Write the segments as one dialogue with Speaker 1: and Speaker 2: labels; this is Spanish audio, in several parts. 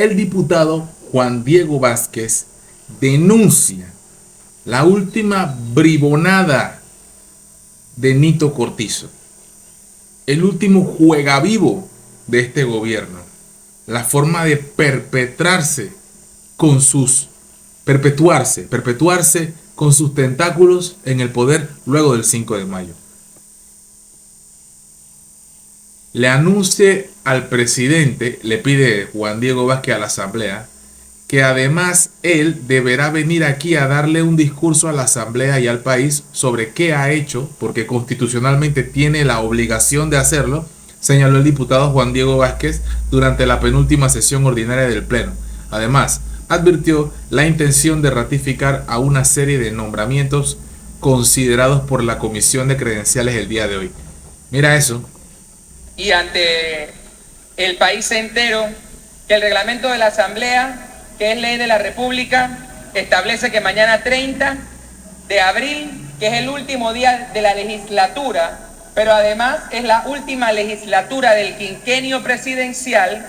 Speaker 1: el diputado Juan Diego Vázquez denuncia la última bribonada de Nito Cortizo, el último juegavivo de este gobierno, la forma de perpetuarse con sus tentáculos en el poder luego del 5 de mayo. Le anuncie al presidente, le pide Juan Diego Vázquez a la asamblea, que además él deberá venir aquí a darle un discurso a la asamblea y al país sobre qué ha hecho, porque constitucionalmente tiene la obligación de hacerlo, señaló el diputado Juan Diego Vázquez durante la penúltima sesión ordinaria del Pleno. Además, advirtió la intención de ratificar a una serie de nombramientos considerados por la Comisión de Credenciales el día de hoy. Mira eso.
Speaker 2: Y ante el país entero, que el reglamento de la Asamblea, que es ley de la República, establece que mañana 30 de abril, que es el último día de la legislatura, pero además es la última legislatura del quinquenio presidencial,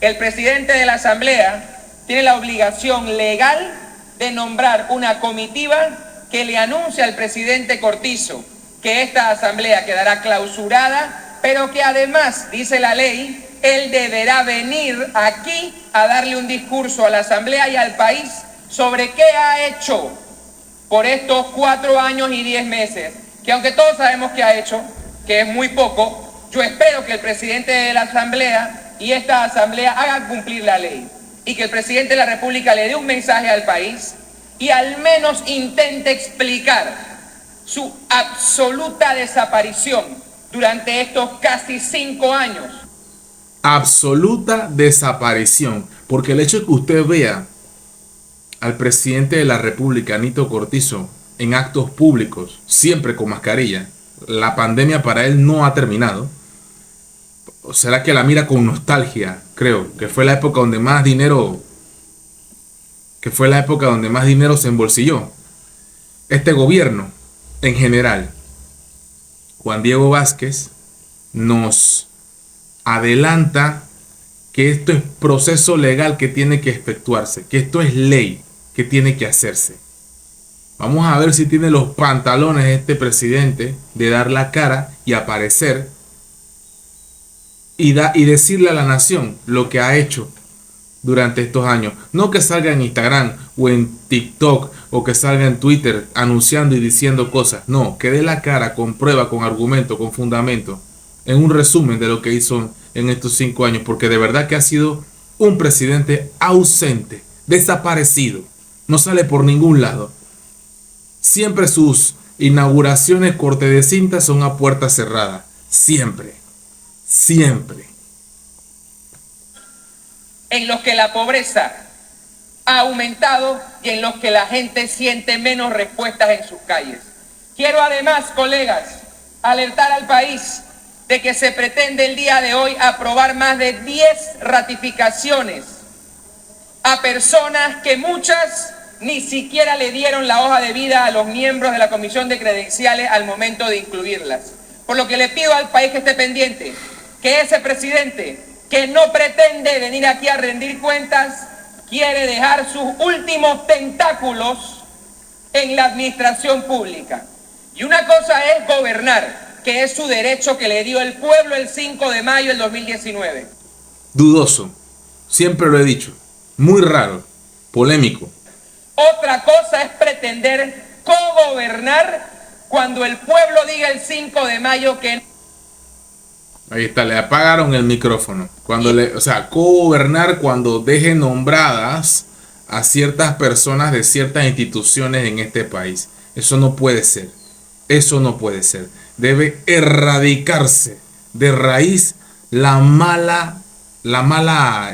Speaker 2: el presidente de la Asamblea tiene la obligación legal de nombrar una comitiva que le anuncie al presidente Cortizo que esta asamblea quedará clausurada, pero que además, dice la ley, él deberá venir aquí a darle un discurso a la asamblea y al país sobre qué ha hecho por estos 4 años y 10 meses, que aunque todos sabemos que ha hecho, que es muy poco, yo espero que el presidente de la asamblea y esta asamblea hagan cumplir la ley y que el presidente de la República le dé un mensaje al país y al menos intente explicar su absoluta desaparición durante estos casi 5 años.
Speaker 1: Absoluta desaparición, porque el hecho de que usted vea al presidente de la República, Nito Cortizo, en actos públicos, siempre con mascarilla, la pandemia para él no ha terminado. ¿O será que la mira con nostalgia? Creo que fue la época donde más dinero se embolsilló. Este gobierno, en general, Juan Diego Vázquez nos adelanta que esto es proceso legal que tiene que efectuarse, que esto es ley que tiene que hacerse. Vamos a ver si tiene los pantalones este presidente de dar la cara y aparecer y decirle a la nación lo que ha hecho durante estos años. No que salga en Instagram o en TikTok o que salga en Twitter anunciando y diciendo cosas. No, que dé la cara con prueba, con argumento, con fundamento, en un resumen de lo que hizo en estos 5 años, porque de verdad que ha sido un presidente ausente, desaparecido, no sale por ningún lado. Siempre sus inauguraciones corte de cinta son a puerta cerrada, siempre.
Speaker 2: En los que la pobreza ha aumentado y en los que la gente siente menos respuestas en sus calles. Quiero además, colegas, alertar al país de que se pretende el día de hoy aprobar más de 10 ratificaciones a personas que muchas ni siquiera le dieron la hoja de vida a los miembros de la Comisión de Credenciales al momento de incluirlas. Por lo que le pido al país que esté pendiente, que ese presidente que no pretende venir aquí a rendir cuentas, quiere dejar sus últimos tentáculos en la administración pública. Y una cosa es gobernar, que es su derecho que le dio el pueblo el 5 de mayo del 2019.
Speaker 1: Dudoso, siempre lo he dicho, muy raro, polémico.
Speaker 2: Otra cosa es pretender cogobernar cuando el pueblo diga el 5 de mayo que...
Speaker 1: Ahí está, le apagaron el micrófono. Cogobernar cuando deje nombradas a ciertas personas de ciertas instituciones en este país. Eso no puede ser. Eso no puede ser. Debe erradicarse de raíz la mala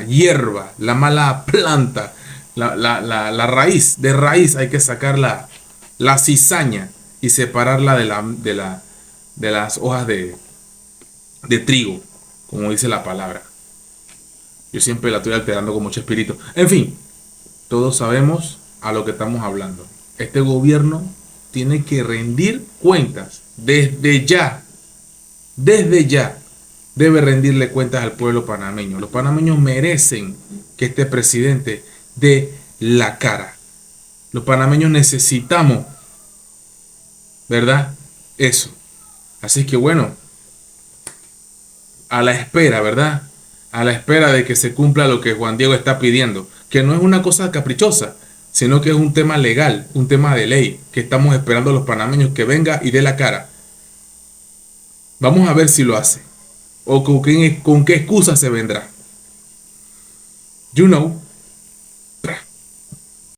Speaker 1: hierba, la mala planta, la raíz. De raíz hay que sacar la cizaña y separarla de las hojas de trigo, como dice la palabra. Yo siempre la estoy alterando con mucho espíritu. En fin, todos sabemos a lo que estamos hablando. Este gobierno tiene que rendir cuentas desde ya. Desde ya debe rendirle cuentas al pueblo panameño. Los panameños merecen que este presidente dé la cara. Los panameños necesitamos, ¿verdad? Eso. Así que bueno, a la espera, ¿verdad? A la espera de que se cumpla lo que Juan Diego está pidiendo, que no es una cosa caprichosa, sino que es un tema legal, un tema de ley, que estamos esperando a los panameños que venga y dé la cara. Vamos a ver si lo hace, o con qué excusa se vendrá. You know.